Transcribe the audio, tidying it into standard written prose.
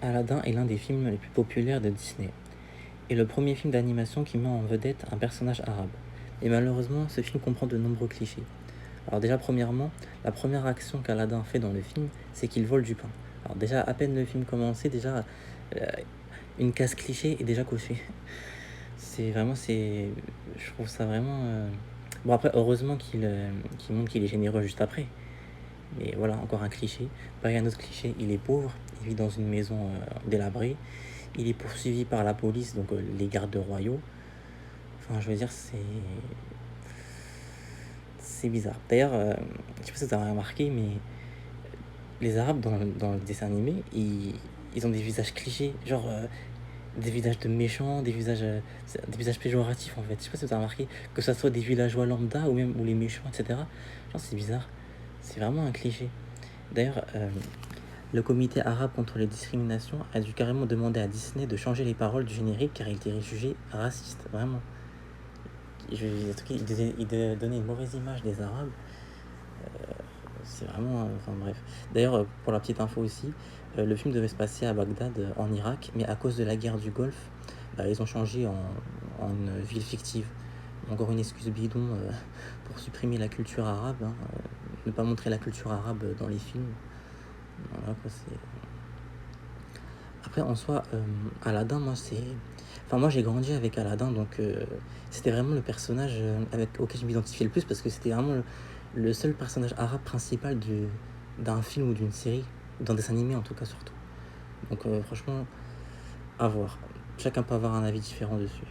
Aladdin est l'un des films les plus populaires de Disney, et le premier film d'animation qui met en vedette un personnage arabe. Et malheureusement, ce film comprend de nombreux clichés. Alors déjà, premièrement, la première action qu'Aladin fait dans le film, c'est qu'il vole du pain. Alors déjà, à peine le film commencé, déjà, euh, une case cliché est déjà cochée. Je trouve ça vraiment... Bon après, heureusement qu'il montre qu'il est généreux juste après. Mais voilà, encore un cliché. Pareil, un autre cliché, il est pauvre, il vit dans une maison délabrée. Il est poursuivi par la police, donc les gardes royaux. Enfin, je veux dire, c'est bizarre. D'ailleurs, je sais pas si tu as remarqué, mais les Arabes dans le dessin animé, ils ont des visages clichés, genre des visages de méchants, des visages péjoratifs en fait. Je sais pas si tu as remarqué, que ce soit des villageois lambda ou même ou les méchants, etc. Genre, c'est bizarre. C'est vraiment un cliché. D'ailleurs, le comité arabe contre les discriminations a dû carrément demander à Disney de changer les paroles du générique car il était jugé raciste, vraiment. Il donnait une mauvaise image des Arabes. C'est vraiment. Enfin bref. D'ailleurs, pour la petite info aussi, le film devait se passer à Bagdad, en Irak, mais à cause de la guerre du Golfe, bah, ils ont changé en une ville fictive. Encore une excuse bidon pour supprimer la culture arabe, hein, ne pas montrer la culture arabe dans les films. Voilà, quoi, c'est... Après, en soi, Aladdin, moi, c'est... Enfin, moi, j'ai grandi avec Aladdin, donc c'était vraiment le personnage auquel je m'identifiais le plus, parce que c'était vraiment le seul personnage arabe principal d'un film ou d'une série, ou d'un dessin animé en tout cas, surtout. Donc, franchement, à voir. Chacun peut avoir un avis différent dessus.